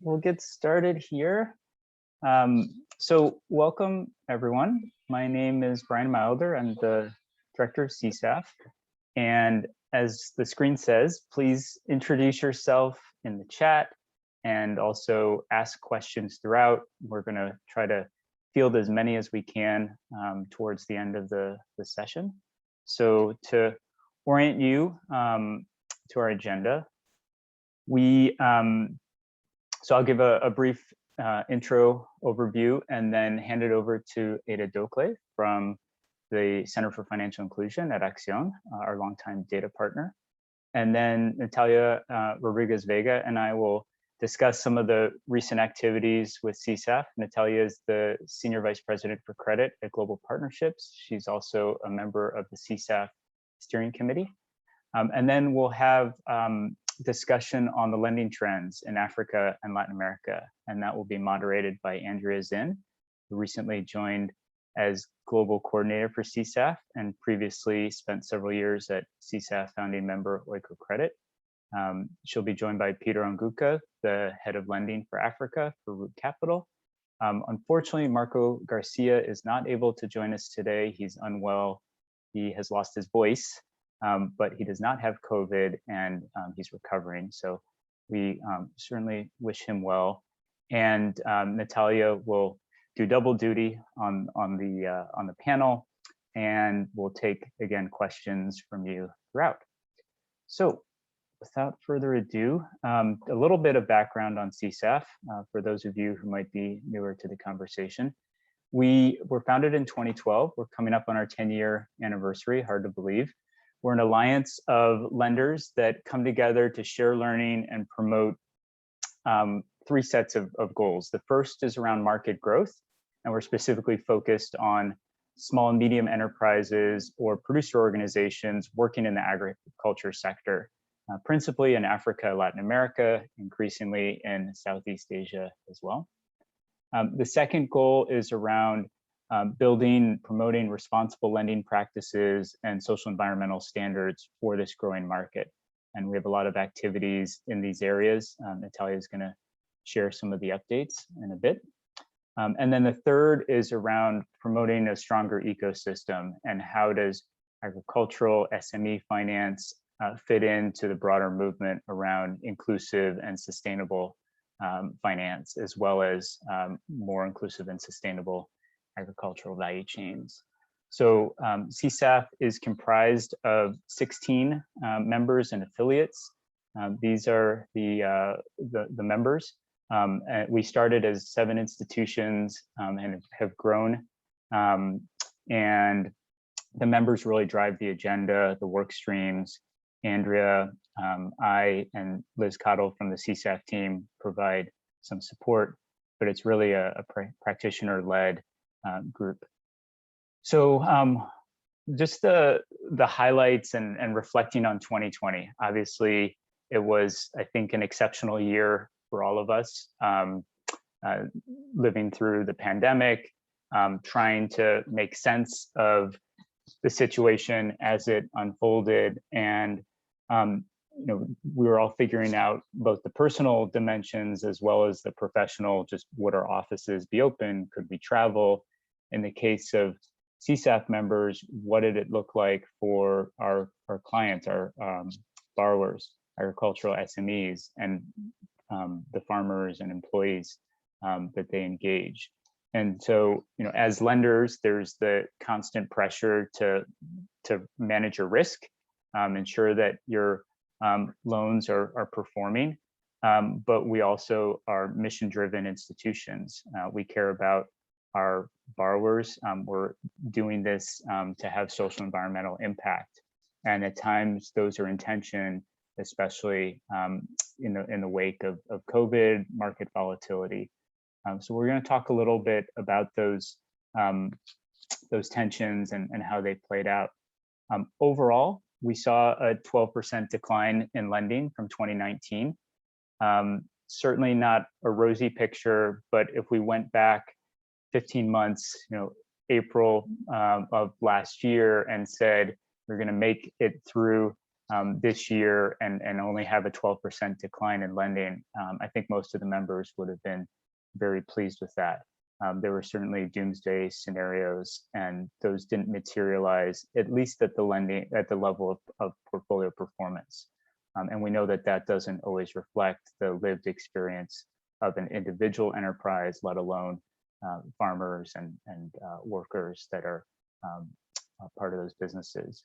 We'll get started here. So welcome everyone. My name is Brian Milder. I'm the director of CSAF. And as the screen says, please introduce yourself in the chat and also ask questions throughout. We're gonna try to field as many as we can towards the end of the session. So to orient you to our agenda, so I'll give a brief intro overview and then hand it over to Ada Dokle from the Center for Financial Inclusion at Acción, our longtime data partner. And then Natalia Rodriguez Vega and I will discuss some of the recent activities with CSAF. Natalia is the Senior Vice President for Credit at Global Partnerships. She's also a member of the CSAF Steering Committee. And then we'll have discussion on the lending trends in Africa and Latin America, and that will be moderated by Andrea Zinn, who recently joined as Global Coordinator for CSAF and previously spent several years at CSAF founding member Oiko Credit. She'll be joined by Peter Onguka, the Head of Lending for Africa for Root Capital. Unfortunately, Marco Garcia is not able to join us today. He's unwell. He has lost his voice. But he does not have COVID and he's recovering. So we certainly wish him well. And Natalia will do double duty on the panel, and we'll take again questions from you throughout. So without further ado, a little bit of background on CSAF for those of you who might be newer to the conversation. We were founded in 2012. We're coming up on our 10-year anniversary, hard to believe. We're an alliance of lenders that come together to share learning and promote three sets of goals. The first is around market growth, and we're specifically focused on small and medium enterprises or producer organizations working in the agriculture sector, principally in Africa, Latin America, increasingly in Southeast Asia as well. The second goal is around promoting responsible lending practices and social environmental standards for this growing market. And we have a lot of activities in these areas. Natalia is going to share some of the updates in a bit. And then the third is around promoting a stronger ecosystem and how does agricultural SME finance fit into the broader movement around inclusive and sustainable finance, as well as more inclusive and sustainable agricultural value chains. So CSAF is comprised of 16 members and affiliates. These are the members. We started as 7 institutions and have grown. And the members really drive the agenda, the work streams. Andrea, I, and Liz Cottle from the CSAF team provide some support, but it's really a practitioner-led group. So just the highlights and reflecting on 2020. Obviously, it was, I think, an exceptional year for all of us, living through the pandemic, trying to make sense of the situation as it unfolded. And we were all figuring out both the personal dimensions as well as the professional, just would our offices be open? Could we travel? In the case of CSAF members, what did it look like for our clients, our borrowers, agricultural SMEs, and the farmers and employees that they engage? And so, as lenders, there's the constant pressure to manage your risk, ensure that your loans are performing, but we also are mission-driven institutions. We care about our borrowers. We're doing this to have social environmental impact, and at times those are in tension, especially in the wake of COVID, market volatility. So we're going to talk a little bit about those tensions and how they played out. Overall, we saw a 12% decline in lending from 2019. Certainly not a rosy picture, but if we went back 15 months, April of last year, and said we're going to make it through this year and only have a 12% decline in lending, I think most of the members would have been very pleased with that. There were certainly doomsday scenarios, and those didn't materialize, at least at the level of portfolio performance. And we know that that doesn't always reflect the lived experience of an individual enterprise, let alone farmers and workers that are part of those businesses.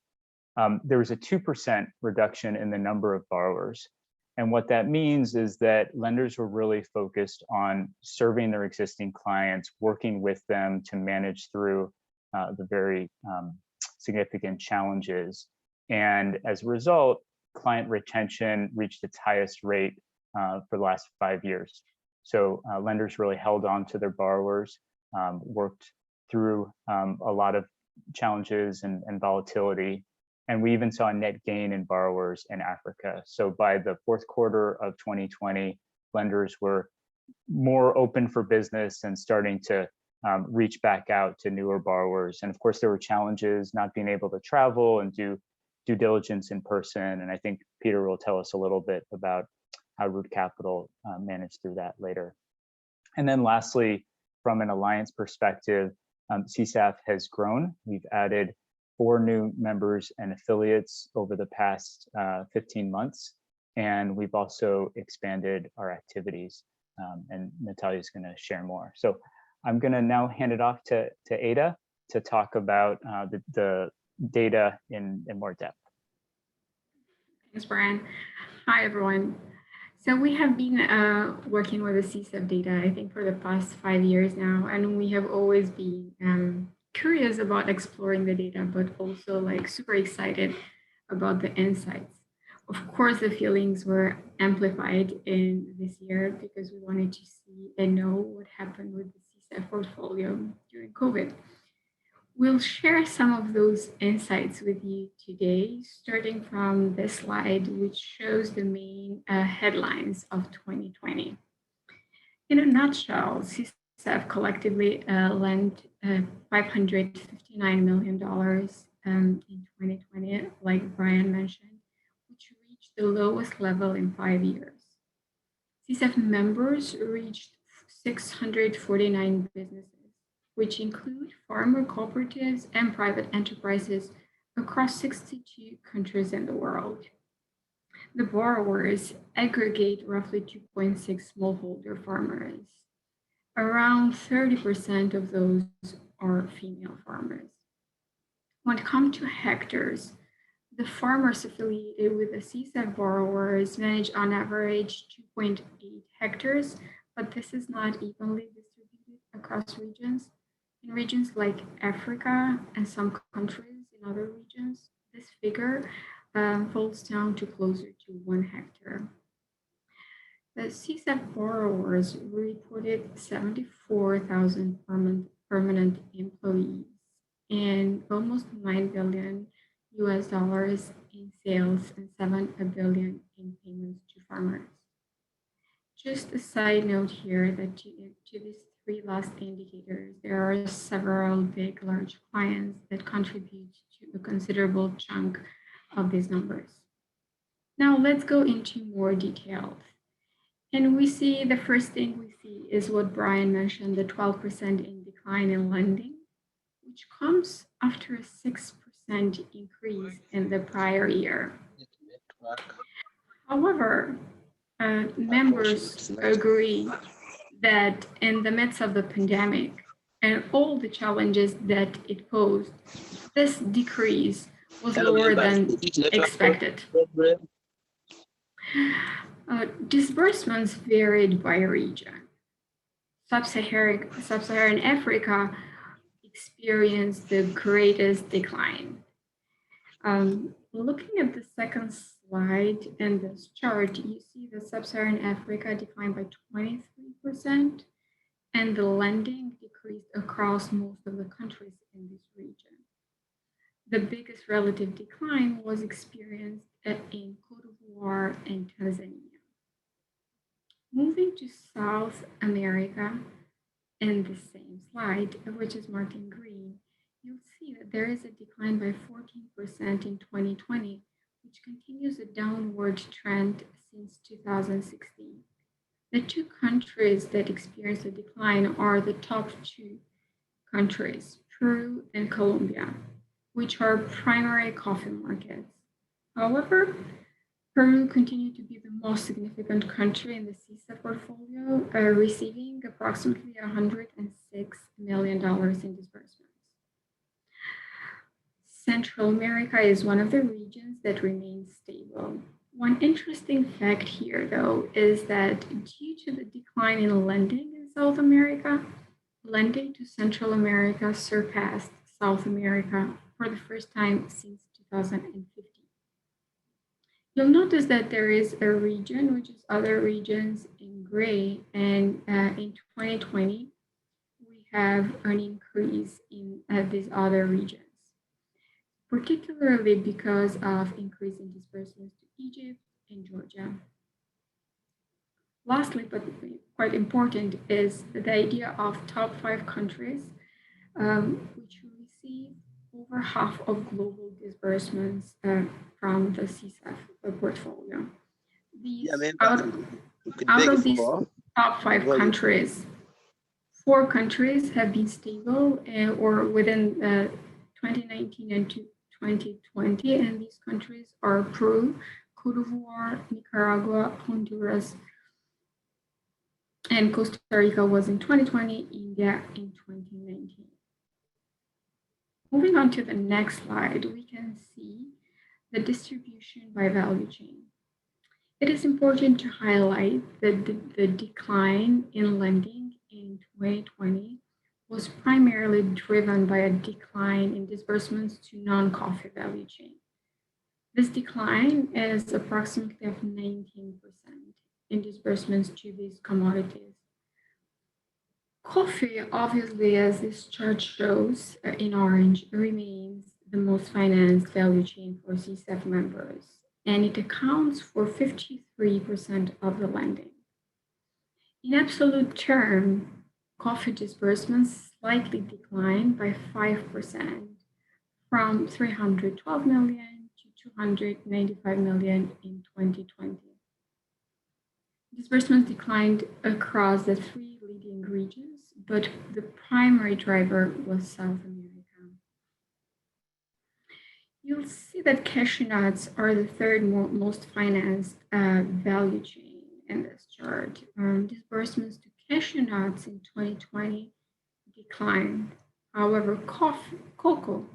There was a 2% reduction in the number of borrowers. And what that means is that lenders were really focused on serving their existing clients, working with them to manage through the very significant challenges. And as a result, client retention reached its highest rate for the last 5 years. So lenders really held on to their borrowers, worked through a lot of challenges and volatility. And we even saw a net gain in borrowers in Africa. So by the fourth quarter of 2020, lenders were more open for business and starting to reach back out to newer borrowers. And of course, there were challenges not being able to travel and do due diligence in person. And I think Peter will tell us a little bit about how Root Capital managed through that later. And then lastly, from an alliance perspective, CSAF has grown. We've added 4 new members and affiliates over the past 15 months. And we've also expanded our activities. And Natalia is going to share more. So I'm going to now hand it off to Ada to talk about the data in more depth. Thanks, Brian. Hi, everyone. So we have been working with the CSAF data, I think, for the past 5 years now, and we have always been curious about exploring the data, but also like super excited about the insights. Of course, the feelings were amplified in this year because we wanted to see and know what happened with the CSAF portfolio during COVID. We'll share some of those insights with you today, starting from this slide, which shows the main headlines of 2020. In a nutshell, CSAF collectively lent $559 million in 2020, like Brian mentioned, which reached the lowest level in 5 years. CSAF members reached 649 businesses, which include farmer cooperatives and private enterprises across 62 countries in the world. The borrowers aggregate roughly 2.6 smallholder farmers. Around 30% of those are female farmers. When it comes to hectares, the farmers affiliated with the CSAF borrowers manage on average 2.8 hectares, but this is not evenly distributed across regions. In regions like Africa and some countries in other regions, this figure falls down to closer to 1 hectare. The CSAF borrowers reported 74,000 permanent employees and almost $9 billion in sales and $7 billion in payments to farmers. Just a side note here that to these 3 last indicators, there are several big, large clients that contribute to a considerable chunk of these numbers. Now let's go into more details. And we see the first thing we see is what Brian mentioned, the 12% in decline in lending, which comes after a 6% increase in the prior year. However, members agree that in the midst of the pandemic and all the challenges that it posed, this decrease was lower than expected. Disbursements varied by region. Sub-Saharan Africa experienced the greatest decline. Looking at the second slide in this chart, you see that Sub-Saharan Africa declined by 23%, and the lending decreased across most of the countries in this region. The biggest relative decline was experienced in Cote d'Ivoire and Tanzania. Moving to South America, in the same slide, which is marked in green, you'll see that there is a decline by 14% in 2020, which continues a downward trend since 2016. The two countries that experienced a decline are the top two countries, Peru and Colombia, which are primary coffee markets. However, Peru continued to be the most significant country in the CSAF portfolio, receiving approximately $106 million in disbursements. Central America is one of the regions that remains stable. One interesting fact here, though, is that due to the decline in lending in South America, lending to Central America surpassed South America for the first time since 2015. You'll notice that there is a region, which is other regions in gray, and in 2020, we have an increase in these other regions, particularly because of increase in disbursements to Egypt and Georgia. Lastly, but quite important, is the idea of top 5 countries, which receive over half of global disbursements from the CSAF portfolio. These, out of these top 5 countries, 4 countries have been stable or within 2019 and 2020, and these countries are Peru, Cote d'Ivoire, Nicaragua, Honduras, and Costa Rica was in 2020, India in 2019. Moving on to the next slide, we can see the distribution by value chain. It is important to highlight that the decline in lending in 2020 was primarily driven by a decline in disbursements to non-coffee value chain. This decline is approximately of 19% in disbursements to these commodities. Coffee, obviously, as this chart shows in orange, remains the most financed value chain for CSAF members, and it accounts for 53% of the lending. In absolute terms, coffee disbursements slightly declined by 5% from 312 million to 295 million in 2020. Disbursements declined across the 3 leading regions, but the primary driver was South America. You'll see that cashew nuts are the third most financed value chain in this chart. Disbursements to cashew nuts in 2020 declined. However, cocoa,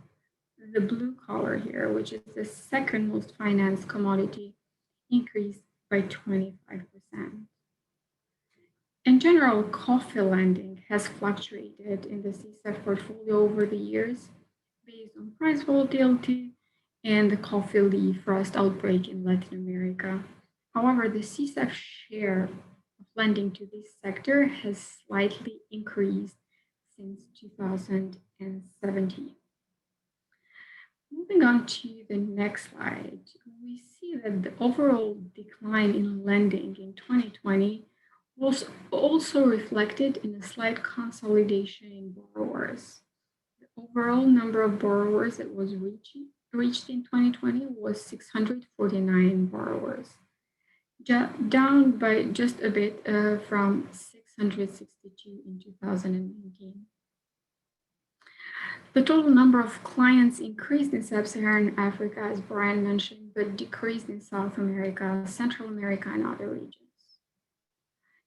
the blue color here, which is the second most financed commodity, increased by 25%. In general, coffee lending has fluctuated in the CSAF portfolio over the years based on price volatility and the coffee leaf rust outbreak in Latin America. However, the CSAF share of lending to this sector has slightly increased since 2017. Moving on to the next slide, we see that the overall decline in lending in 2020 was also reflected in a slight consolidation in borrowers. The overall number of borrowers that was reached in 2020 was 649 borrowers, down by just a bit from 662 in 2019. The total number of clients increased in Sub-Saharan Africa, as Brian mentioned, but decreased in South America, Central America, and other regions.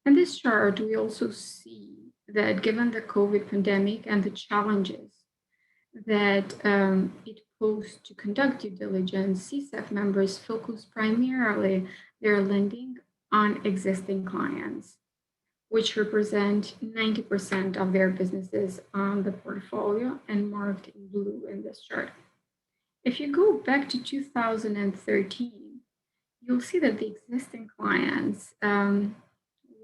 In this chart, we also see that given the COVID pandemic and the challenges that it posed to conduct due diligence, CSAF members focus primarily their lending on existing clients, which represent 90% of their businesses on the portfolio and marked in blue in this chart. If you go back to 2013, you'll see that the existing clients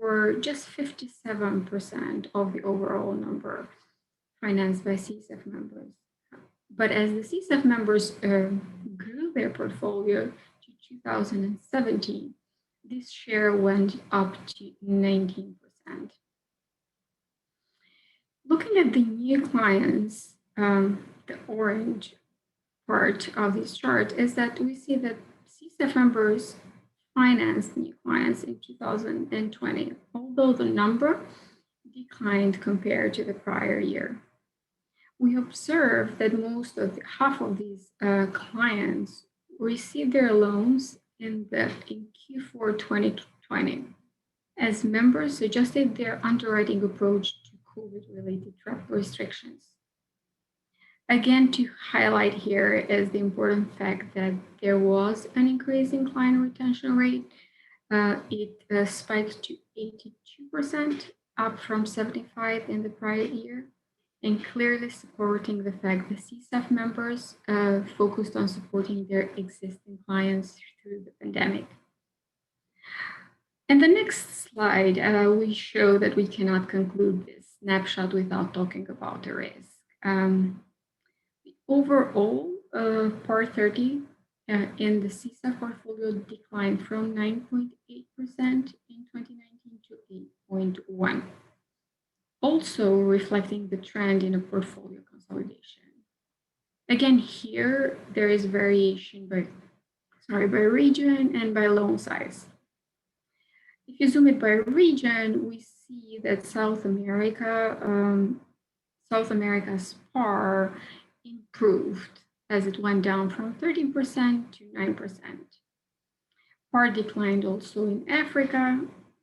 were just 57% of the overall number financed by CSAF members. But as the CSAF members grew their portfolio to 2017, this share went up to 19%. Looking at the new clients, the orange part of this chart is that we see that CSAF members financed new clients in 2020, although the number declined compared to the prior year. We observed that half of these clients received their loans in Q4 2020 as members adjusted their underwriting approach to COVID-related travel restrictions. Again, to highlight here is the important fact that there was an increase in client retention rate. It spiked to 82%, up from 75% in the prior year, and clearly supporting the fact that CSAF members focused on supporting their existing clients through the pandemic. In the next slide, we show that we cannot conclude this snapshot without talking about the risk. The overall PAR 30 in the CSAF portfolio declined from 9.8% in 2019 to 8.1%. Also reflecting the trend in a portfolio consolidation. Again, here there is variation by region and by loan size. If you zoom it by region, we see that South America's PAR improved as it went down from 13% to 9%. PAR declined also in Africa,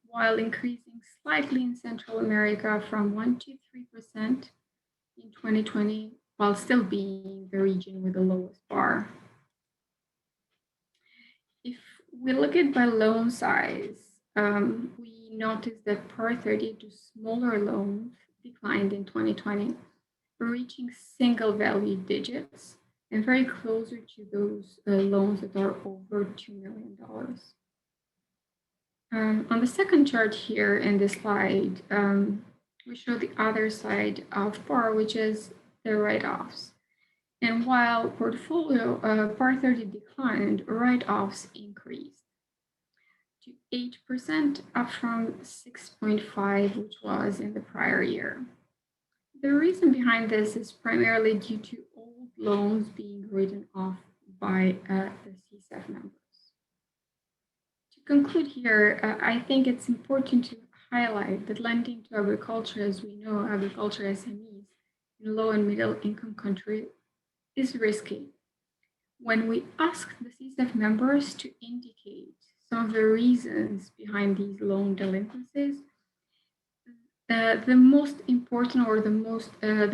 while increasing slightly in Central America from 1% to 3% in 2020, while still being the region with the lowest PAR. If we look at by loan size, we notice that PAR 30 to smaller loans declined in 2020, reaching single value digits and very closer to those loans that are over $2 million. On the second chart here in this slide, we show the other side of PAR, which is the write-offs. And while portfolio PAR 30 declined, write-offs increased to 8%, up from 6.5%, which was in the prior year. The reason behind this is primarily due to old loans being written off by the CSAF members. To conclude here, I think it's important to highlight that lending to agriculture, as we know, agriculture SMEs in low and middle income countries is risky. When we asked the CSAF members to indicate some of the reasons behind these loan delinquencies, the most important or the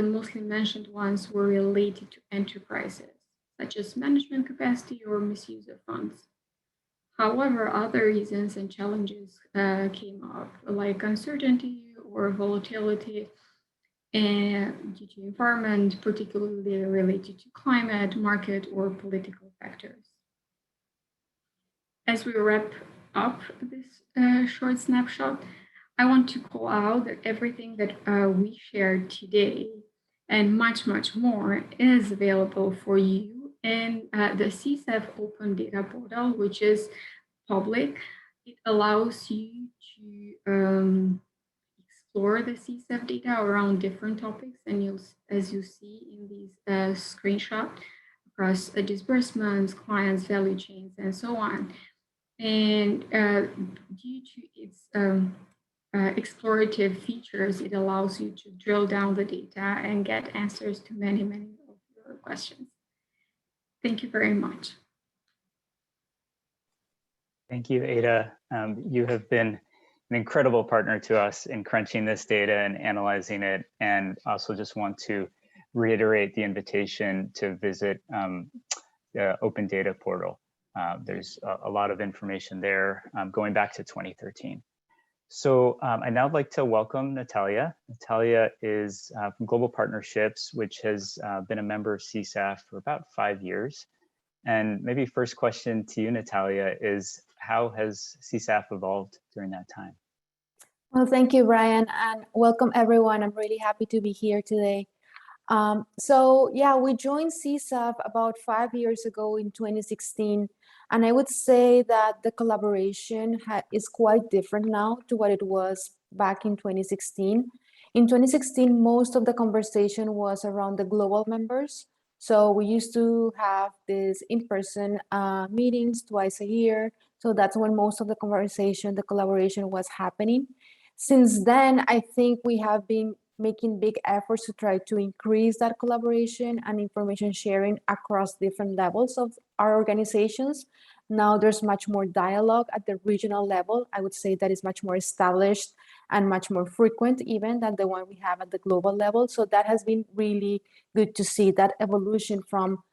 mostly mentioned ones were related to enterprises, such as management capacity or misuse of funds. However, other reasons and challenges came up, like uncertainty or volatility due to environment, particularly related to climate, market, or political factors. As we wrap up this short snapshot, I want to call out that everything that we shared today and much, much more is available for you in the CSAF Open Data Portal, which is public. It allows you to explore the CSAF data around different topics, and as you see in these screenshots across disbursements, clients, value chains, and so on. And due to its explorative features, it allows you to drill down the data and get answers to many, many of your questions. Thank you very much. Thank you, Ada. You have been an incredible partner to us in crunching this data and analyzing it, and also just want to reiterate the invitation to visit the Open Data Portal. There's a lot of information there going back to 2013. So I'd now like to welcome Natalia. Natalia is from Global Partnerships, which has been a member of CSAF for about 5 years. And maybe first question to you, Natalia, is how has CSAF evolved during that time? Well, thank you, Brian, and welcome everyone. I'm really happy to be here today. So yeah, we joined CSAF about 5 years ago in 2016. And I would say that the collaboration is quite different now to what it was back in 2016. In 2016, most of the conversation was around the global members. So we used to have these in-person meetings twice a year. So that's when most of the conversation, the collaboration was happening. Since then, I think we have been making big efforts to try to increase that collaboration and information sharing across different levels of our organizations. Now there's much more dialogue at the regional level. I would say that is much more established and much more frequent even than the one we have at the global level. So that has been really good to see that evolution from,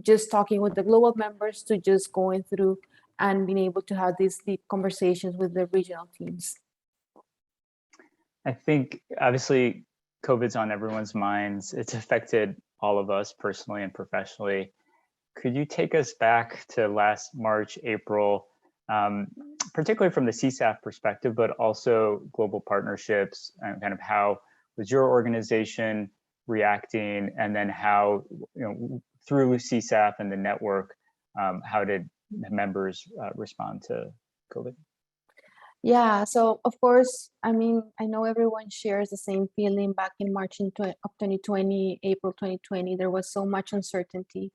just talking with the global members to just going through and being able to have these deep conversations with the regional teams. I think obviously COVID's on everyone's minds. It's affected all of us personally and professionally. Could you take us back to last March, April, particularly from the CSAF perspective, but also global partnerships, and kind of how was your organization reacting, and then how, through CSAF and the network, how did members respond to COVID? Yeah, so of course, I mean, I know everyone shares the same feeling. Back in March of 2020, April 2020, there was so much uncertainty.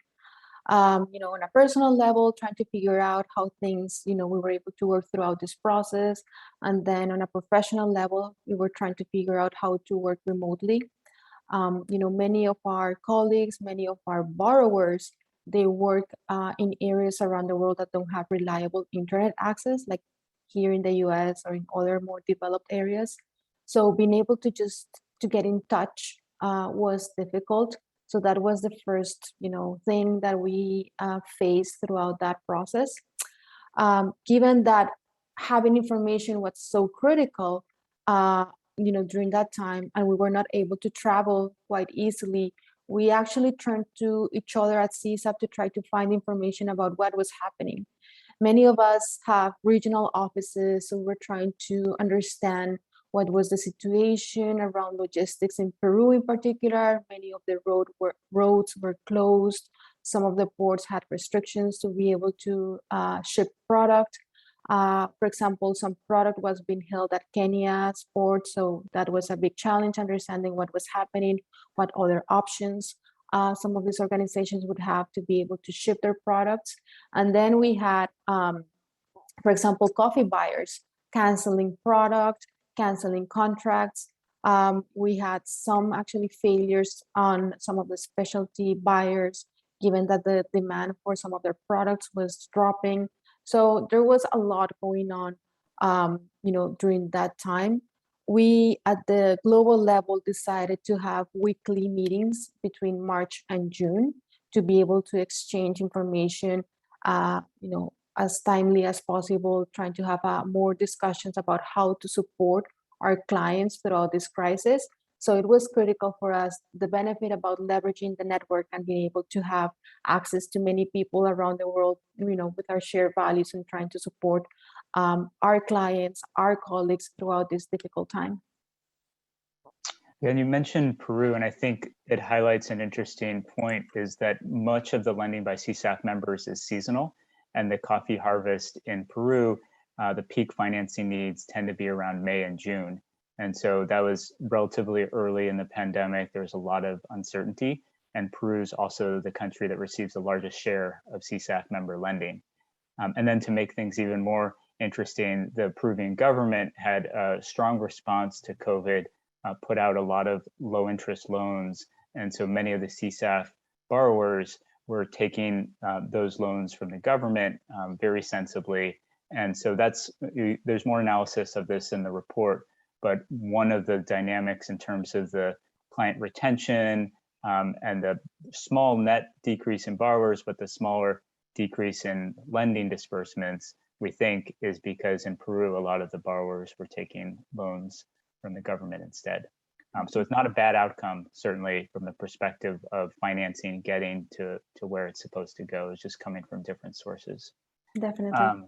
On a personal level, trying to figure out how things, we were able to work throughout this process. And then on a professional level, we were trying to figure out how to work remotely. Many of our colleagues, many of our borrowers, they work in areas around the world that don't have reliable internet access, like here in the US or in other more developed areas. So being able to to get in touch was difficult. So that was the first, thing that we faced throughout that process. Given that having information was so critical, during that time, and we were not able to travel quite easily, we actually turned to each other at CSAF to try to find information about what was happening. Many of us have regional offices, so we're trying to understand what was the situation around logistics in Peru in particular. Many of the roads were closed. Some of the ports had restrictions to be able to ship product. For example, some product was being held at Kenya's port, so that was a big challenge, understanding what was happening, what other options some of these organizations would have to be able to ship their products. And then we had, for example, coffee buyers canceling product, canceling contracts. We had some actually failures on some of the specialty buyers, given that the demand for some of their products was dropping. So there was a lot going on, during that time. We, at the global level, decided to have weekly meetings between March and June to be able to exchange information, as timely as possible, trying to have more discussions about how to support our clients throughout this crisis. So it was critical for us, the benefit about leveraging the network and being able to have access to many people around the world, with our shared values and trying to support our clients, our colleagues throughout this difficult time. Yeah, and you mentioned Peru, and I think it highlights an interesting point, is that much of the lending by CSAF members is seasonal, and the coffee harvest in Peru, the peak financing needs tend to be around May and June. And so that was relatively early in the pandemic. There was a lot of uncertainty, and Peru is also the country that receives the largest share of CSAF member lending. And then to make things even more interesting, the Peruvian government had a strong response to COVID, put out a lot of low interest loans. And so many of the CSAF borrowers were taking those loans from the government very sensibly. And so there's more analysis of this in the report, but one of the dynamics in terms of the client retention and the small net decrease in borrowers, but the smaller decrease in lending disbursements, we think is because in Peru, a lot of the borrowers were taking loans from the government instead. So it's not a bad outcome, certainly from the perspective of financing getting to where it's supposed to go. It's just coming from different sources. Definitely.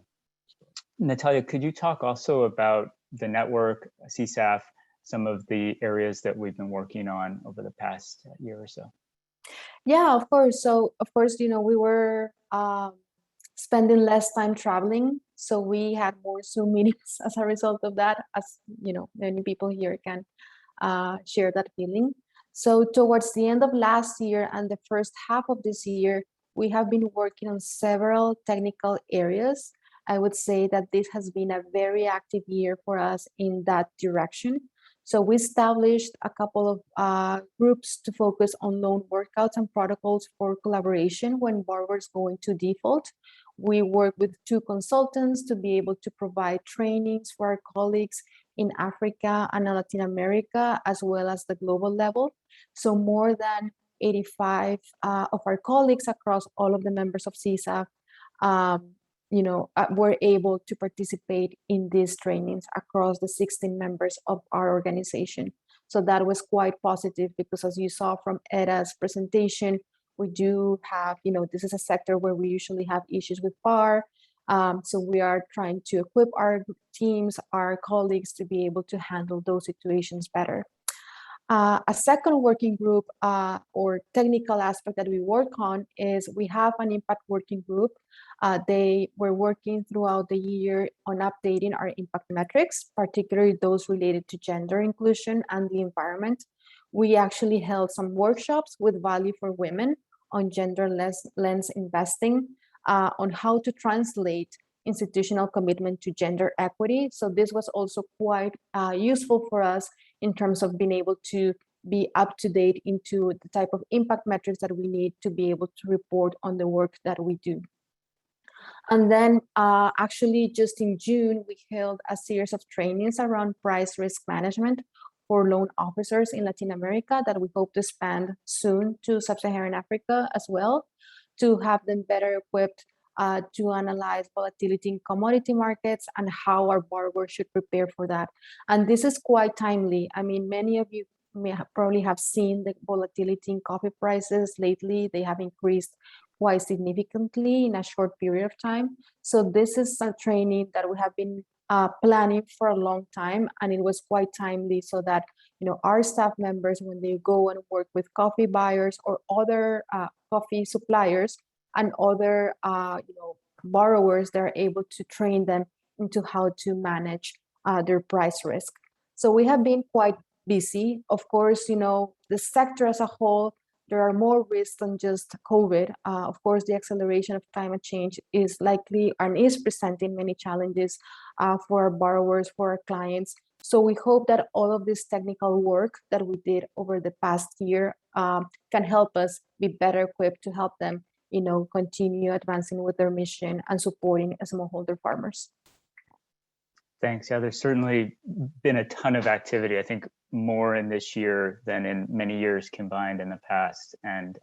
Natalia, could you talk also about the network, CSAF, some of the areas that we've been working on over the past year or so? Yeah, of course. So, of course, we were spending less time traveling. So we had more Zoom meetings as a result of that, as many people here can share that feeling. So towards the end of last year and the first half of this year, we have been working on several technical areas. I would say that this has been a very active year for us in that direction. So we established a couple of groups to focus on loan workouts and protocols for collaboration when borrowers go into default. We work with 2 consultants to be able to provide trainings for our colleagues in Africa and Latin America, as well as the global level. So more than 85 of our colleagues across all of the members of CSAF were able to participate in these trainings across the 16 members of our organization. So that was quite positive because, as you saw from Eda's presentation, we do have, this is a sector where we usually have issues with PAR. So we are trying to equip our teams, our colleagues to be able to handle those situations better. A second working group or technical aspect that we work on is we have an impact working group. They were working throughout the year on updating our impact metrics, particularly those related to gender inclusion and the environment. We actually held some workshops with Value for Women on gender lens investing, on how to translate institutional commitment to gender equity. So this was also quite useful for us in terms of being able to be up to date into the type of impact metrics that we need to be able to report on the work that we do. And then actually just in June, we held a series of trainings around price risk management for loan officers in Latin America that we hope to expand soon to Sub-Saharan Africa as well, to have them better equipped to analyze volatility in commodity markets and how our borrowers should prepare for that. And this is quite timely. I mean, many of you probably have seen the volatility in coffee prices lately. They have increased quite significantly in a short period of time. So this is a training that we have been planning for a long time, and it was quite timely so that our staff members, when they go and work with coffee buyers or other coffee suppliers and other borrowers, they're able to train them into how to manage their price risk. So we have been quite busy. Of course, the sector as a whole, there are more risks than just COVID. Of course, the acceleration of climate change is likely and is presenting many challenges for our borrowers, for our clients. So we hope that all of this technical work that we did over the past year can help us be better equipped to help them, continue advancing with their mission and supporting smallholder farmers. Thanks. Yeah, there's certainly been a ton of activity. I think more in this year than in many years combined in the past, and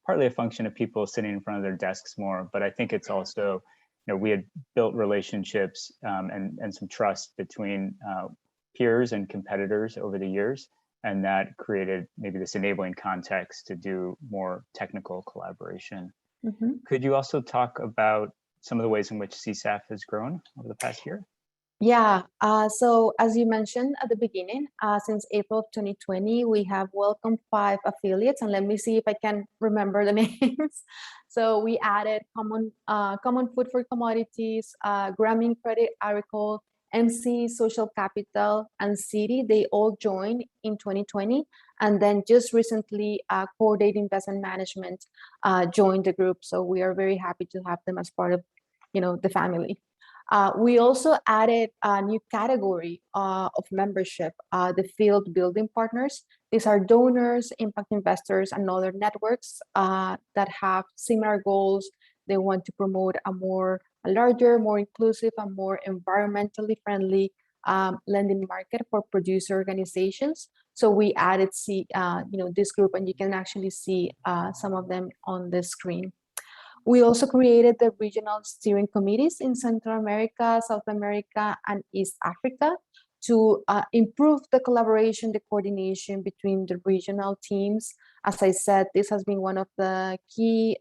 partly a function of people sitting in front of their desks more. But I think it's also, we had built relationships and some trust between peers and competitors over the years, and that created maybe this enabling context to do more technical collaboration. Mm-hmm. Could you also talk about some of the ways in which CSAF has grown over the past year? Yeah, so as you mentioned at the beginning, since April of 2020, we have welcomed 5 affiliates, and let me see if I can remember the names. So we added Common Food for Commodities, Grameen Credit Agricole, MC Social Capital, and Citi. They all joined in 2020, and then just recently, Cordate Investment Management joined the group. So we are very happy to have them as part of, the family. We also added a new category of membership, the field building partners. These are donors, impact investors, and other networks that have similar goals. They want to promote a larger, more inclusive, and more environmentally friendly lending market for producer organizations. So we added this group, and you can actually see some of them on the screen. We also created the regional steering committees in Central America, South America, and East Africa to improve the collaboration, the coordination between the regional teams. As I said, this has been one of the key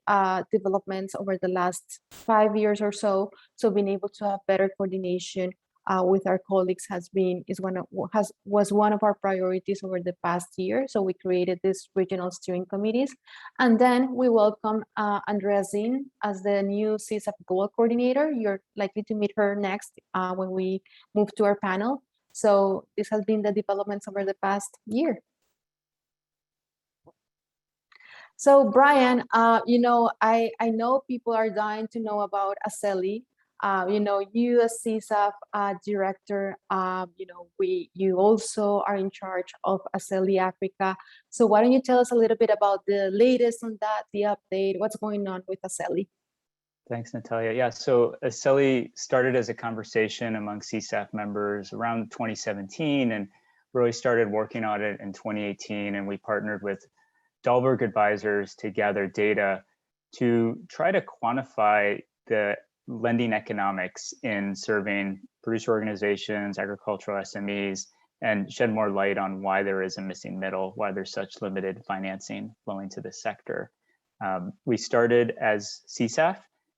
developments over the last 5 years or so. So being able to have better coordination with our colleagues was one of our priorities over the past year. So we created these regional steering committees, and then we welcome Andrea Zinn as the new CSAF Global Coordinator. You're likely to meet her next when we move to our panel. So this has been the developments over the past year. So Brian, I know people are dying to know about Acelly. You as CSAF director, you also are in charge of Acelly Africa. So why don't you tell us a little bit about the latest on that, the update, what's going on with Acelly? Thanks, Natalia. Yeah, so Acelly started as a conversation among CSAF members around 2017 and really started working on it in 2018. And we partnered with Dahlberg Advisors to gather data to try to quantify the lending economics in serving producer organizations, agricultural SMEs, and shed more light on why there is a missing middle, why there's such limited financing flowing to this sector. We started as CSAF,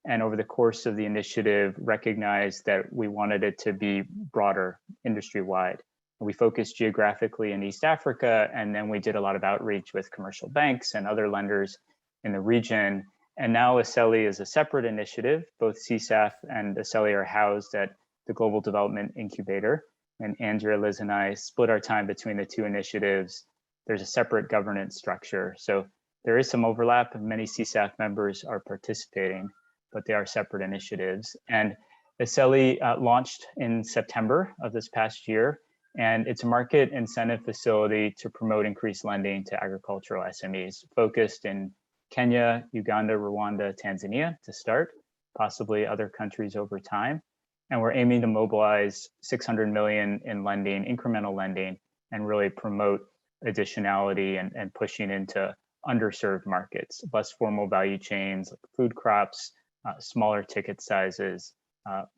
and over the course of the initiative, recognized that we wanted it to be broader, industry-wide. We focused geographically in East Africa, and then we did a lot of outreach with commercial banks and other lenders in the region. And now Acelly is a separate initiative. Both CSAF and Acelly are housed at the Global Development Incubator. And Andrea, Liz, and I split our time between the two initiatives. There's a separate governance structure. So there is some overlap, and many CSAF members are participating, but they are separate initiatives. And Acelly launched in September of this past year. And it's a market incentive facility to promote increased lending to agricultural SMEs, focused in Kenya, Uganda, Rwanda, Tanzania to start, possibly other countries over time. And we're aiming to mobilize 600 million in lending, incremental lending, and really promote additionality and pushing into underserved markets, less formal value chains like food crops, smaller ticket sizes,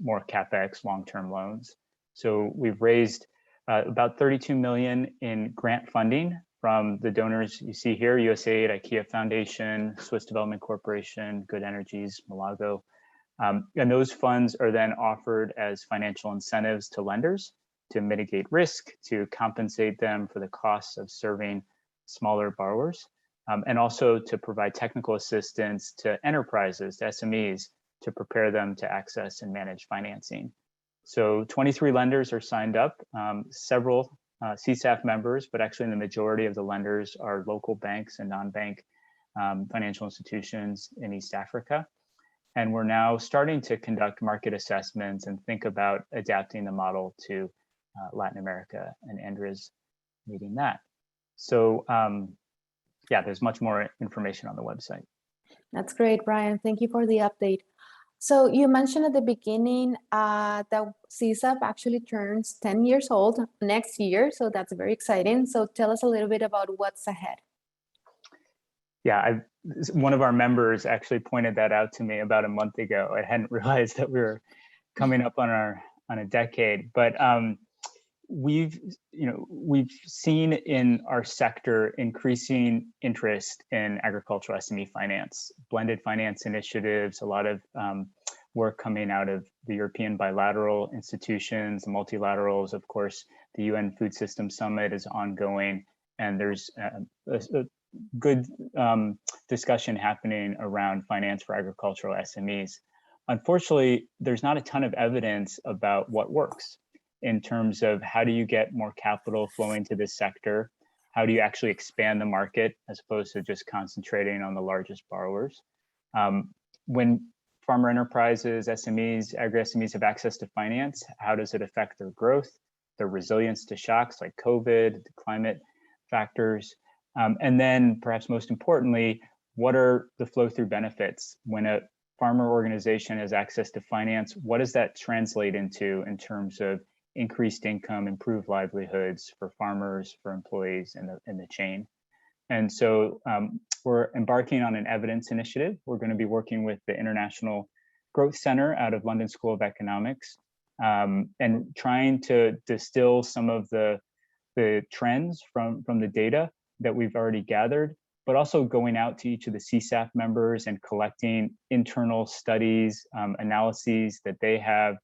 more CapEx, long-term loans. So we've raised about 32 million in grant funding from the donors you see here: USAID, IKEA Foundation, Swiss Development Corporation, Good Energies, Malago. And those funds are then offered as financial incentives to lenders to mitigate risk, to compensate them for the costs of serving smaller borrowers, and also to provide technical assistance to enterprises, to SMEs, to prepare them to access and manage financing. So 23 lenders are signed up, several CSAF members, but actually the majority of the lenders are local banks and non-bank financial institutions in East Africa. And we're now starting to conduct market assessments and think about adapting the model to Latin America, and Andrea's leading that. So yeah, there's much more information on the website. That's great, Brian. Thank you for the update. So you mentioned at the beginning that CSAF actually turns 10 years old next year. So that's very exciting. So tell us a little bit about what's ahead. Yeah, one of our members actually pointed that out to me about a month ago. I hadn't realized that we were coming up on a decade, but we've seen in our sector increasing interest in agricultural SME finance, blended finance initiatives, a lot of work coming out of the European bilateral institutions, multilaterals. Of course, the UN Food System Summit is ongoing, and there's a good discussion happening around finance for agricultural SMEs. Unfortunately, there's not a ton of evidence about what works in terms of how do you get more capital flowing to this sector? How do you actually expand the market as opposed to just concentrating on the largest borrowers? When farmer enterprises, SMEs, agri-SMEs have access to finance, how does it affect their growth, their resilience to shocks like COVID, the climate factors? And then perhaps most importantly, what are the flow-through benefits? When a farmer organization has access to finance, what does that translate into in terms of increased income, improved livelihoods for farmers, for employees in the chain? And so we're embarking on an evidence initiative. We're going to be working with the International Growth Center out of London School of Economics and trying to distill some of the trends from the data that we've already gathered, but also going out to each of the CSAF members and collecting internal studies, analyses that they have,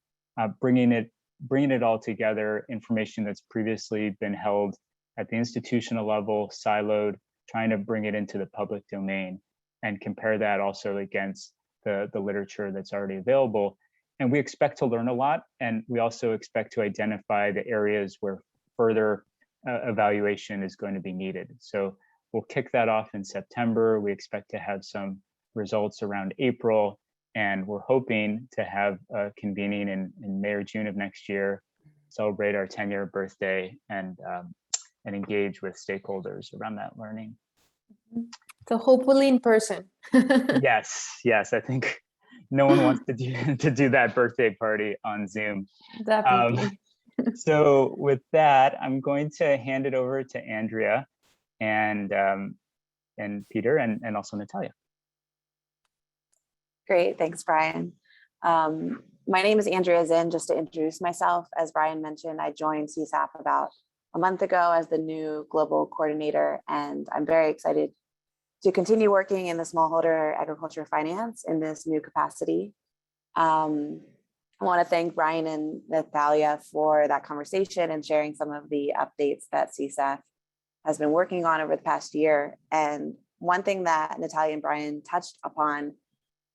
bringing it all together, information that's previously been held at the institutional level, siloed, trying to bring it into the public domain and compare that also against the literature that's already available. And we expect to learn a lot, and we also expect to identify the areas where further evaluation is going to be needed. So we'll kick that off in September. We expect to have some results around April, and we're hoping to have a convening in May or June of next year, celebrate our 10-year birthday, and engage with stakeholders around that learning. So hopefully in person. Yes, I think no one wants to do that birthday party on Zoom. Definitely. So with that, I'm going to hand it over to Andrea and Peter and also Natalia. Great, thanks, Brian. My name is Andrea Zinn. Just to introduce myself, as Brian mentioned, I joined CSAF about a month ago as the new global coordinator, and I'm very excited to continue working in the smallholder agriculture finance in this new capacity. I want to thank Brian and Natalia for that conversation and sharing some of the updates that CSAF has been working on over the past year. And one thing that Natalia and Brian touched upon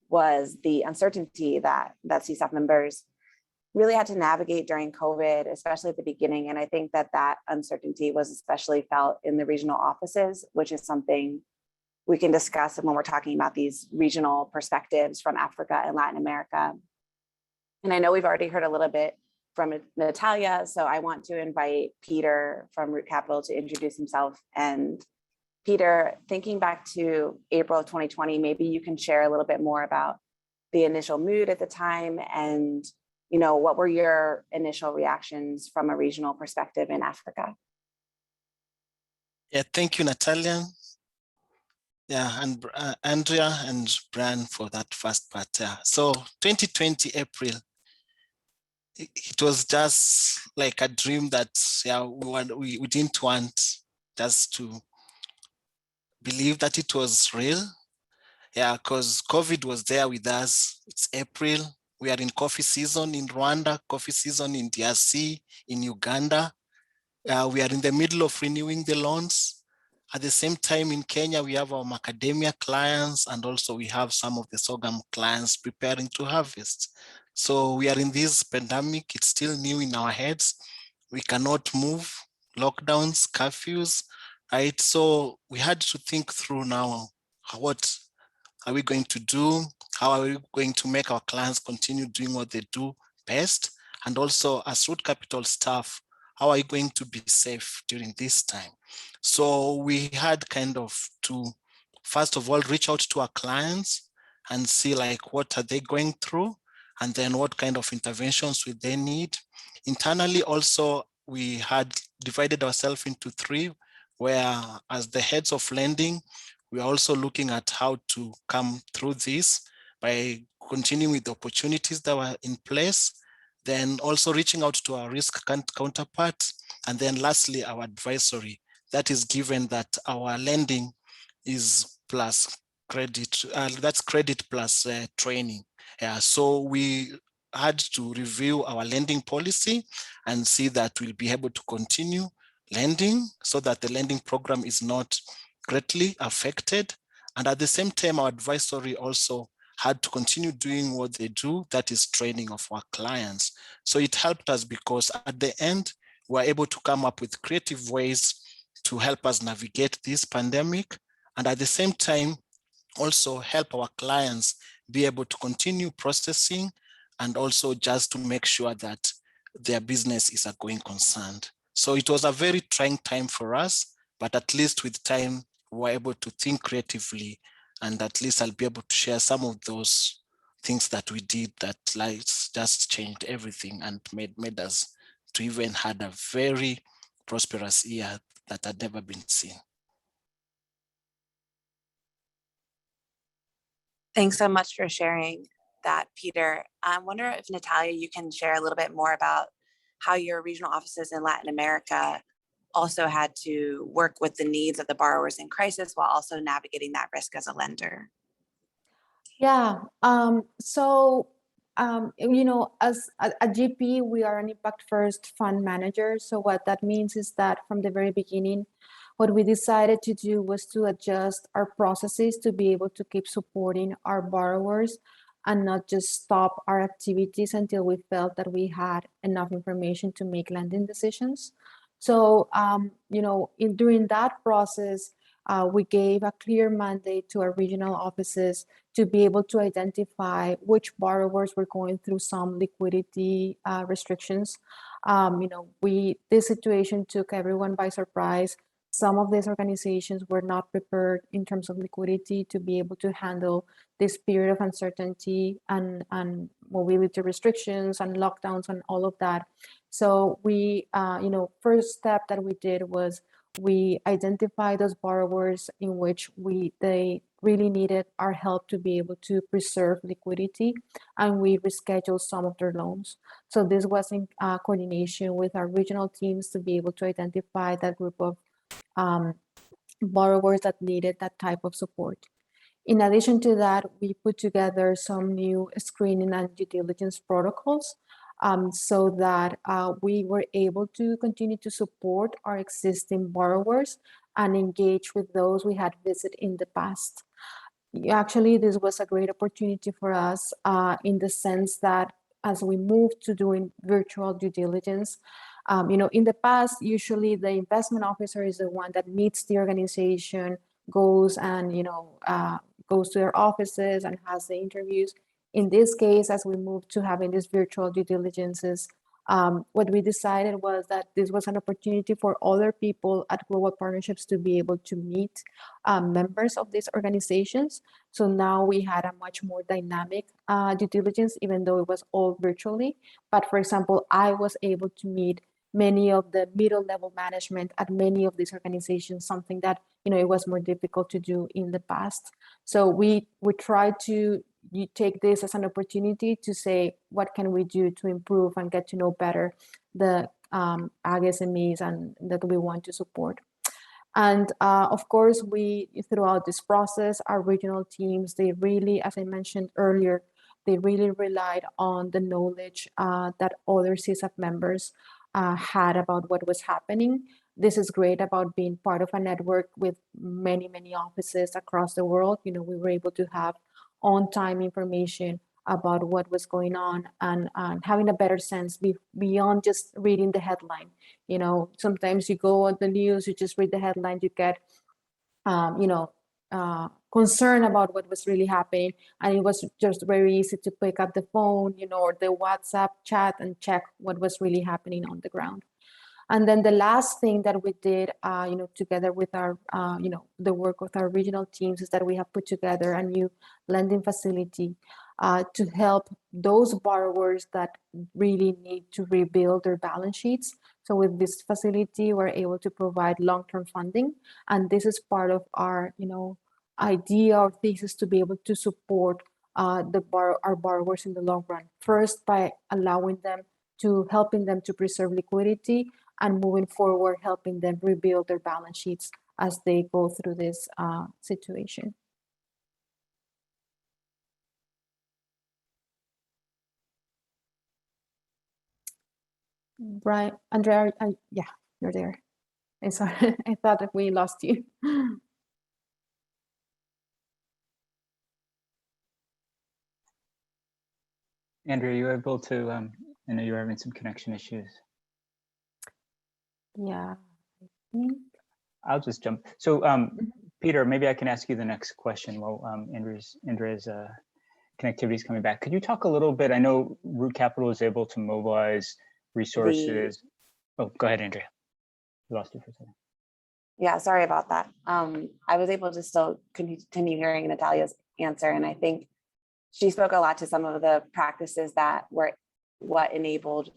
was the uncertainty that CSAF members really had to navigate during COVID, especially at the beginning. And I think that uncertainty was especially felt in the regional offices, which is something we can discuss when we're talking about these regional perspectives from Africa and Latin America. And I know we've already heard a little bit from Natalia, so I want to invite Peter from Root Capital to introduce himself. And Peter, thinking back to April of 2020, maybe you can share a little bit more about the initial mood at the time, and what were your initial reactions from a regional perspective in Africa? Yeah, thank you, Natalia. Yeah, and Andrea and Brian for that first part. So 2020 April, it was just like a dream that we didn't want just to believe that it was real. Yeah, because COVID was there with us. It's April. We are in coffee season in Rwanda, coffee season in DRC, in Uganda. We are in the middle of renewing the loans. At the same time, in Kenya, we have our macadamia clients, and also we have some of the sorghum clients preparing to harvest. So we are in this pandemic. It's still new in our heads. We cannot move, lockdowns, curfews, right? So we had to think through now, what are we going to do? How are we going to make our clients continue doing what they do best? And also as Root Capital staff, how are you going to be safe during this time? So we had kind of to, first of all, reach out to our clients and see like what are they going through, and then what kind of interventions would they need. Internally also, we had divided ourselves into three, where as the heads of lending, we are also looking at how to come through this by continuing with the opportunities that were in place, then also reaching out to our risk counterparts, and then lastly, our advisory. That is given that our lending is plus credit, that's credit plus training. So we had to review our lending policy and see that we'll be able to continue lending so that the lending program is not greatly affected. And at the same time, our advisory also had to continue doing what they do, that is training of our clients. So it helped us because at the end, we were able to come up with creative ways to help us navigate this pandemic, and at the same time, also help our clients be able to continue processing and also just to make sure that their business is a going concern. So it was a very trying time for us, but at least with time, we were able to think creatively, and at least I'll be able to share some of those things that we did that just changed everything and made us to even had a very prosperous year that had never been seen. Thanks so much for sharing that, Peter. I wonder if Natalia, you can share a little bit more about how your regional offices in Latin America also had to work with the needs of the borrowers in crisis while also navigating that risk as a lender. Yeah, as a GP, we are an impact first fund manager. So what that means is that from the very beginning, what we decided to do was to adjust our processes to be able to keep supporting our borrowers and not just stop our activities until we felt that we had enough information to make lending decisions. So, during that process, we gave a clear mandate to our regional offices to be able to identify which borrowers were going through some liquidity restrictions. This situation took everyone by surprise. Some of these organizations were not prepared in terms of liquidity to be able to handle this period of uncertainty and mobility restrictions and lockdowns and all of that. So we, first step that we did was we identified those borrowers in which they really needed our help to be able to preserve liquidity, and we rescheduled some of their loans. So this was in coordination with our regional teams to be able to identify that group of borrowers that needed that type of support. In addition to that, we put together some new screening and due diligence protocols so that we were able to continue to support our existing borrowers and engage with those we had visited in the past. Actually, this was a great opportunity for us in the sense that as we moved to doing virtual due diligence, in the past, usually the investment officer is the one that meets the organization, goes and, goes to their offices and has the interviews. In this case, as we moved to having these virtual due diligences, what we decided was that this was an opportunity for other people at Global Partnerships to be able to meet members of these organizations. So now we had a much more dynamic due diligence, even though it was all virtually. But for example, I was able to meet many of the middle level management at many of these organizations, something that it was more difficult to do in the past. So we tried to take this as an opportunity to say, what can we do to improve and get to know better the ag SMEs and that we want to support. And of course, throughout this process, our regional teams, they really, as I mentioned earlier, they really relied on the knowledge that other CSAF members had about what was happening. This is great about being part of a network with many, many offices across the world. We were able to have on-time information about what was going on and having a better sense beyond just reading the headline. Sometimes you go on the news, you just read the headline, you get, concern about what was really happening. And it was just very easy to pick up the phone, or the WhatsApp chat and check what was really happening on the ground. And then the last thing that we did, together with our, the work with our regional teams, is that we have put together a new lending facility to help those borrowers that really need to rebuild their balance sheets. So with this facility, we're able to provide long-term funding. And this is part of our, idea or thesis to be able to support our borrowers in the long run. First, by helping them to preserve liquidity, and moving forward, helping them rebuild their balance sheets as they go through this situation. Brian, Andrea, yeah, you're there. I'm sorry, I thought that we lost you. Andrea, are you able to, I know you're having some connection issues. Yeah, I think. I'll just jump. So Peter, maybe I can ask you the next question while Andrea's connectivity is coming back. Could you talk a little bit? I know Root Capital is able to mobilize resources. Oh, go ahead, Andrea. I lost you for a second. Yeah, sorry about that. I was able to still continue hearing Natalia's answer, and I think she spoke a lot to some of the practices that were what enabled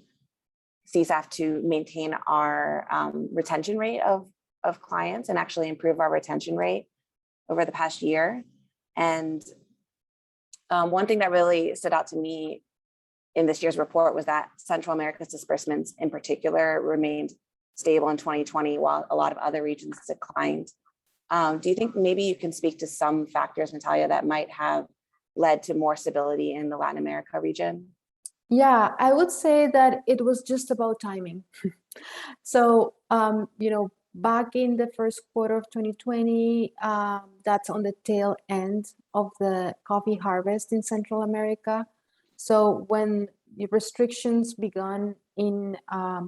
CSAF to maintain our retention rate of clients and actually improve our retention rate over the past year. And one thing that really stood out to me in this year's report was that Central America's disbursements in particular remained stable in 2020 while a lot of other regions declined. Do you think maybe you can speak to some factors, Natalia, that might have led to more stability in the Latin America region? Yeah, I would say that it was just about timing. So, back in the first quarter of 2020, that's on the tail end of the coffee harvest in Central America. So when the restrictions began in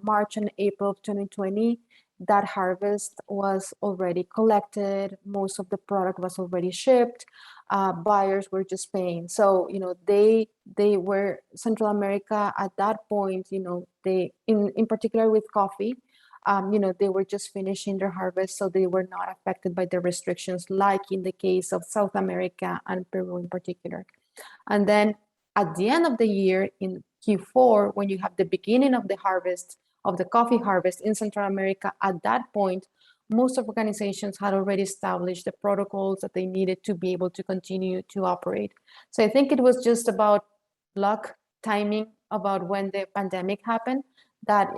March and April of 2020, that harvest was already collected. Most of the product was already shipped. Buyers were just paying. So, they were Central America at that point, they, in particular with coffee, they were just finishing their harvest, so they were not affected by the restrictions like in the case of South America and Peru in particular. And then at the end of the year in Q4, when you have the beginning of the harvest, of the coffee harvest in Central America, at that point, most of organizations had already established the protocols that they needed to be able to continue to operate. So I think it was just about luck, timing, about when the pandemic happened, that,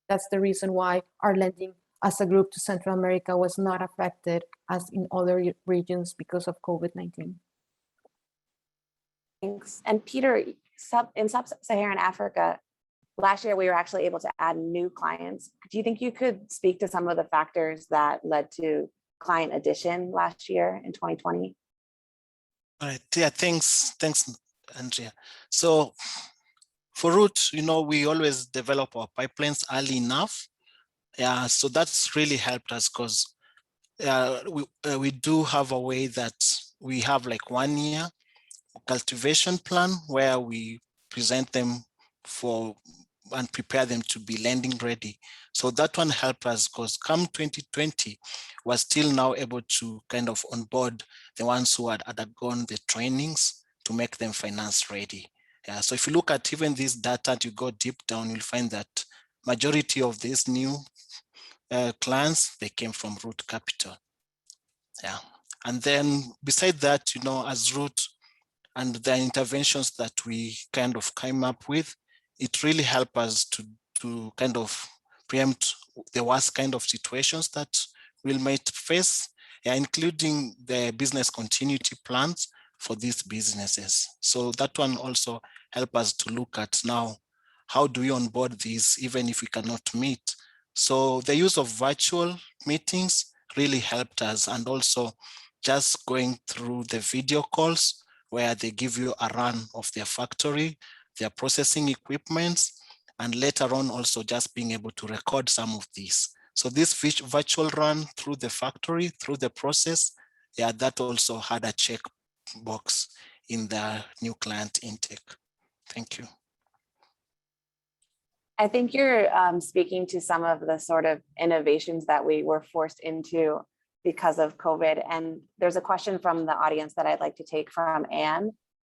that's the reason why our lending as a group to Central America was not affected as in other regions because of COVID-19. Thanks. And Peter, in Sub-Saharan Africa, last year we were actually able to add new clients. Do you think you could speak to some of the factors that led to client addition last year in 2020? All right. Yeah, thanks, Andrea. So for Root, we always develop our pipelines early enough. Yeah, so that's really helped us because we do have a way that we have like 1 year cultivation plan where we present them for and prepare them to be lending ready. So that one helped us because come 2020, we're still now able to kind of onboard the ones who had undergone the trainings to make them finance ready. Yeah, so if you look at even this data, you go deep down, you'll find that majority of these new clients, they came from Root Capital. Yeah, and then beside that, as Root and the interventions that we kind of came up with, it really helped us to kind of preempt the worst kind of situations that we might face, including the business continuity plans for these businesses. So that one also helped us to look at now, how do we onboard these even if we cannot meet? So the use of virtual meetings really helped us, and also just going through the video calls where they give you a run of their factory, their processing equipments, and later on also just being able to record some of these. So this virtual run through the factory, through the process, that also had a check box in the new client intake. Thank you. I think you're speaking to some of the sort of innovations that we were forced into because of COVID. And there's a question from the audience that I'd like to take from Anne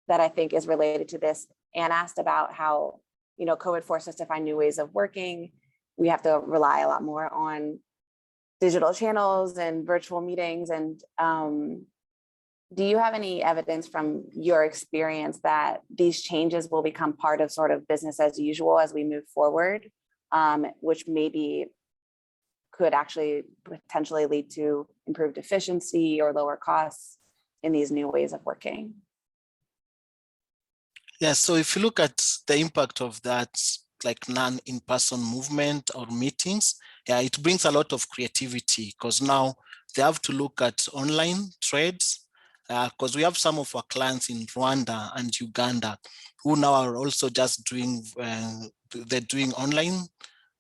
that I think is related to this. Anne asked about how, COVID forced us to find new ways of working. We have to rely a lot more on digital channels and virtual meetings. And do you have any evidence from your experience that these changes will become part of sort of business as usual as we move forward, which maybe could actually potentially lead to improved efficiency or lower costs in these new ways of working? Yeah, so if you look at the impact of that, like non-in-person movement or meetings, it brings a lot of creativity because now they have to look at online trades, because we have some of our clients in Rwanda and Uganda who now are also just doing, they're doing online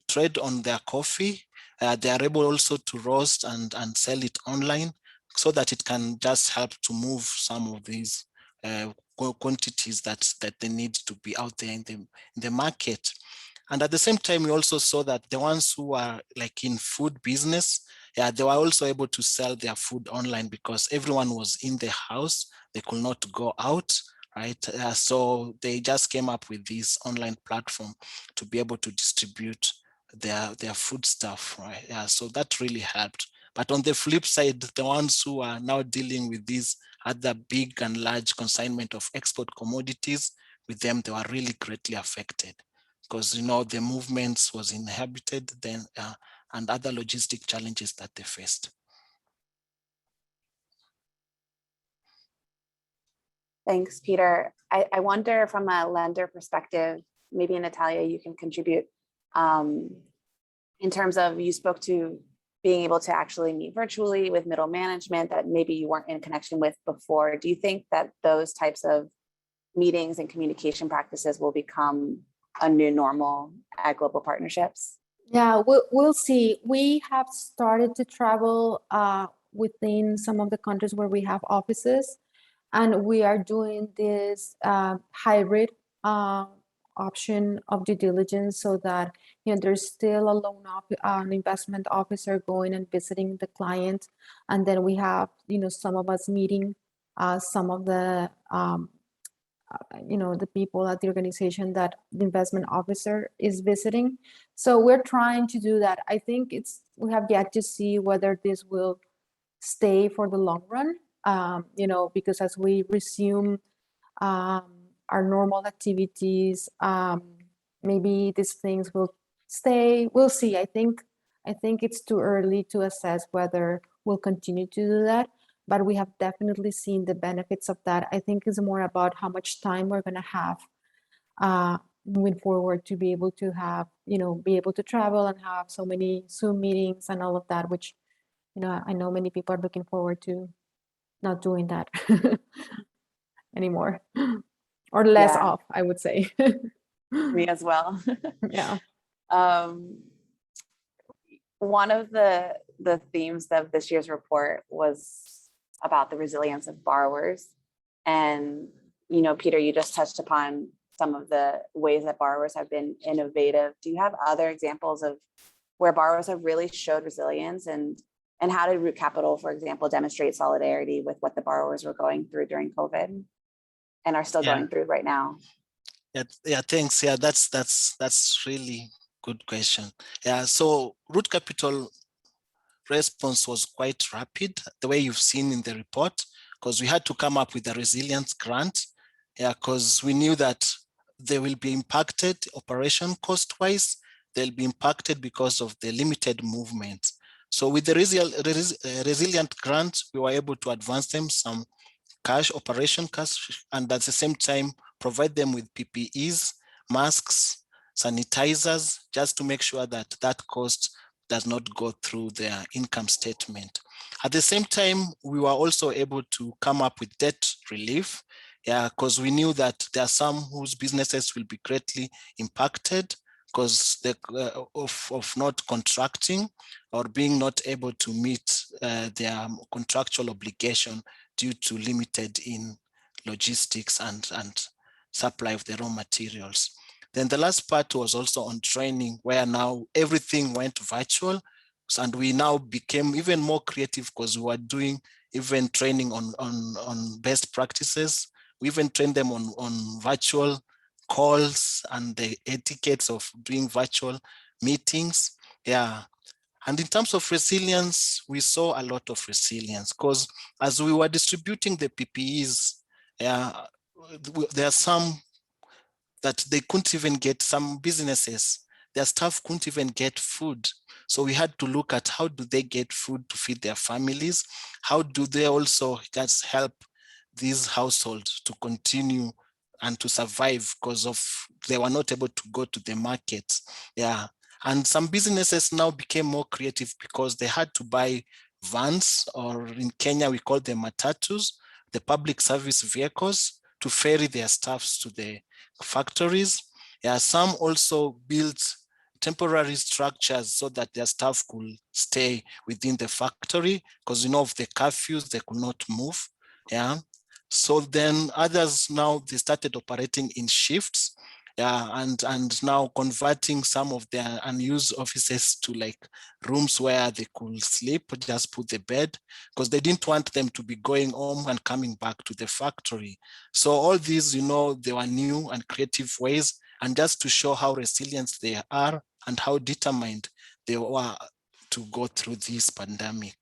trade on their coffee. They are able also to roast and sell it online so that it can just help to move some of these quantities that they need to be out there in the market. And at the same time, we also saw that the ones who are like in food business, they were also able to sell their food online because everyone was in the house. They could not go out, right? So they just came up with this online platform to be able to distribute their food stuff, right? So that really helped. But on the flip side, the ones who are now dealing with these other big and large consignment of export commodities, with them, they were really greatly affected because, the movements was inhibited then and other logistic challenges that they faced. Thanks, Peter. I wonder from a lender perspective, maybe Natalia, you can contribute in terms of, you spoke to being able to actually meet virtually with middle management that maybe you weren't in connection with before. Do you think that those types of meetings and communication practices will become a new normal at global partnerships? Yeah, we'll see. We have started to travel within some of the countries where we have offices, and we are doing this hybrid option of due diligence, so that there's still a an investment officer going and visiting the client, and then we have some of us meeting some of the the people at the organization that the investment officer is visiting. So we're trying to do that. I think we have yet to see whether this will stay for the long run, because as we resume um, our normal activities, maybe these things will stay. We'll see. I think it's too early to assess whether we'll continue to do that, but we have definitely seen the benefits of that. I think it's more about how much time we're going to have moving forward to be able to have, be able to travel and have so many Zoom meetings and all of that, which, I know many people are looking forward to not doing that anymore, or less Yeah. off, I would say. Me as well. Yeah. One of the themes of this year's report was about the resilience of borrowers. And, Peter, you just touched upon some of the ways that borrowers have been innovative. Do you have other examples of where borrowers have really showed resilience, and how did Root Capital, for example, demonstrate solidarity with what the borrowers were going through during COVID and are still going through right now? Yeah, thanks. Yeah, that's really good question. Yeah, so Root Capital response was quite rapid, the way you've seen in the report, because we had to come up with a resilience grant. Yeah, because we knew that they will be impacted operation cost-wise. They'll be impacted because of the limited movement. So with the resilient grant, we were able to advance them some operation cash, and at the same time provide them with PPEs, masks, sanitizers, just to make sure that that cost does not go through their income statement. At the same time, we were also able to come up with debt relief, because we knew that there are some whose businesses will be greatly impacted because of not contracting or being not able to meet their contractual obligation due to limited in logistics and supply of the raw materials. Then the last part was also on training, where now everything went virtual, and we now became even more creative because we were doing even training on best practices. We even trained them on virtual calls and the etiquettes of doing virtual meetings. Yeah. And in terms of resilience, we saw a lot of resilience, because as we were distributing the PPEs, there are some that they couldn't even get, some businesses, their staff couldn't even get food. So we had to look at how do they get food to feed their families? How do they also just help these households to continue and to survive because of they were not able to go to the market. Yeah. And some businesses now became more creative because they had to buy vans, or in Kenya, we call them matatus, the public service vehicles, to ferry their staffs to the factories. Yeah, some also built temporary structures so that their staff could stay within the factory because of the curfews, they could not move. Yeah. So then others now, they started operating in shifts. Yeah, and now converting some of their unused offices to like rooms where they could sleep, just put the bed, because they didn't want them to be going home and coming back to the factory. So all these, they were new and creative ways, and just to show how resilient they are and how determined they were to go through this pandemic.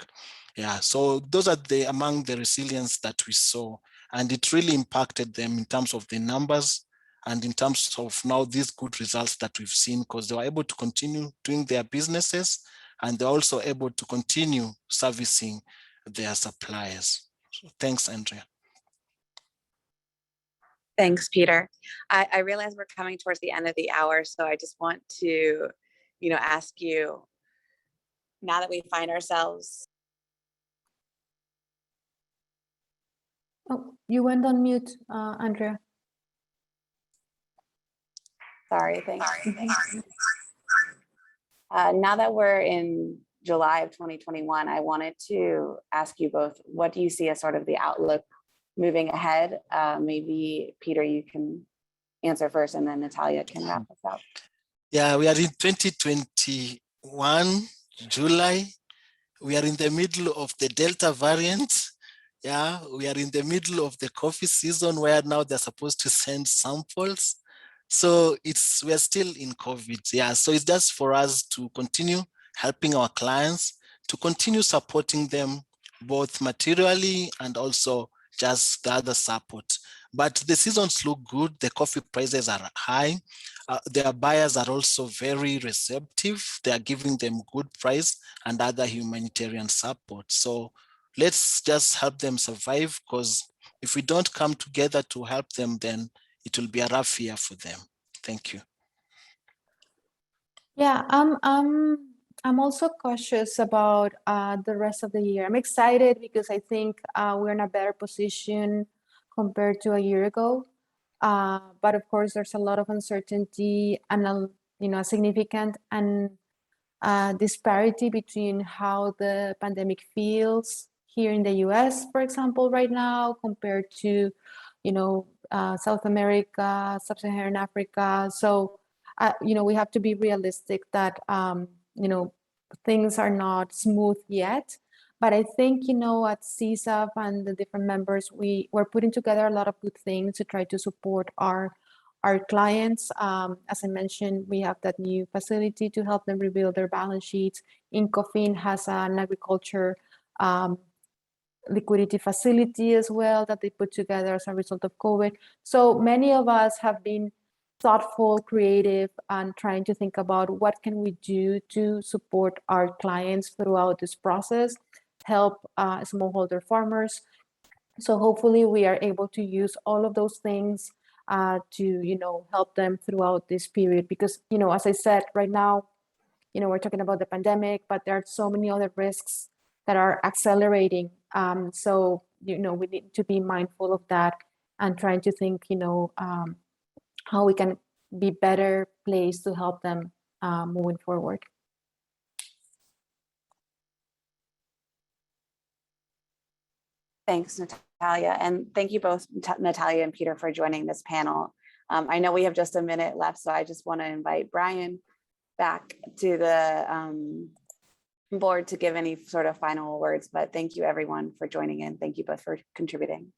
Yeah, so those are among the resilience that we saw, and it really impacted them in terms of the numbers and in terms of now these good results that we've seen, because they were able to continue doing their businesses, and they're also able to continue servicing their suppliers. So thanks, Andrea. Thanks, Peter. I realize we're coming towards the end of the hour, so I just want to, ask you, now that we find ourselves. Oh, you went on mute, Andrea. Sorry, thanks. Now that we're in July of 2021, I wanted to ask you both, what do you see as sort of the outlook moving ahead? Maybe Peter, you can answer first, and then Natalia can wrap us up. Yeah, we are in 2021, July. We are in the middle of the Delta variant. Yeah, we are in the middle of the coffee season where now they're supposed to send samples. So we're still in COVID. Yeah, so it's just for us to continue helping our clients, to continue supporting them both materially and also just the other support. But the seasons look good. The coffee prices are high. Their buyers are also very receptive. They are giving them good price and other humanitarian support. So let's just help them survive, because if we don't come together to help them, then it will be a rough year for them. Thank you. Yeah, I'm also cautious about the rest of the year. I'm excited because I think we're in a better position compared to a year ago. But of course, there's a lot of uncertainty and a significant and disparity between how the pandemic feels here in the US, for example, right now, compared to South America, Sub-Saharan Africa. So we have to be realistic that things are not smooth yet. But I think at CSAF and the different members, we're putting together a lot of good things to try to support our clients. As I mentioned, we have that new facility to help them rebuild their balance sheets. Incofin has an agriculture liquidity facility as well that they put together as a result of COVID. So many of us have been thoughtful, creative, and trying to think about what can we do to support our clients throughout this process, help smallholder farmers. So hopefully we are able to use all of those things to help them throughout this period, because as I said, right now we're talking about the pandemic, but there are so many other risks that are accelerating. So we need to be mindful of that and trying to think how we can be better placed to help them moving forward. Thanks, Natalia. And thank you both, Natalia and Peter, for joining this panel. I know we have just a minute left, so I just want to invite Brian back to the board to give any sort of final words, but thank you everyone for joining in. Thank you both for contributing.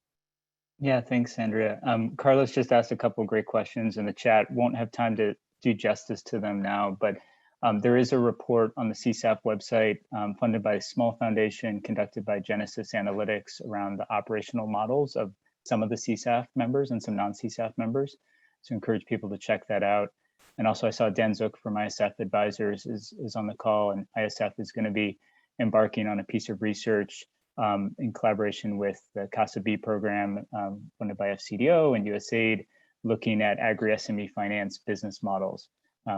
Yeah, thanks, Andrea. Carlos just asked a couple of great questions in the chat. Won't have time to do justice to them now, but there is a report on the CSAF website funded by a small foundation conducted by Genesis Analytics around the operational models of some of the CSAF members and some non-CSAF members. So encourage people to check that out. And also I saw Dan Zook from ISF Advisors is on the call, and ISF is going to be embarking on a piece of research in collaboration with the CASA B program funded by FCDO and USAID, looking at agri-SME finance business models.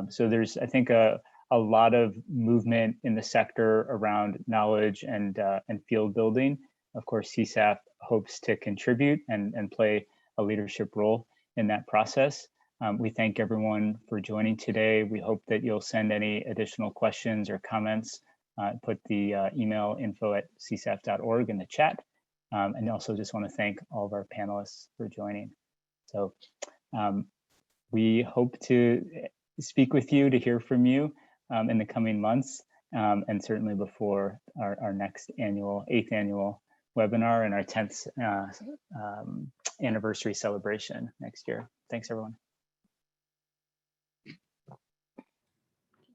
So there's, I think, a lot of movement in the sector around knowledge and field building. Of course, CSAF hopes to contribute and play a leadership role in that process. We thank everyone for joining today. We hope that you'll send any additional questions or comments. Put the email info@csaf.org in the chat. And also just want to thank all of our panelists for joining. So we hope to speak with you, to hear from you in the coming months, and certainly before our next 8th annual webinar and our 10th anniversary celebration next year. Thanks, everyone.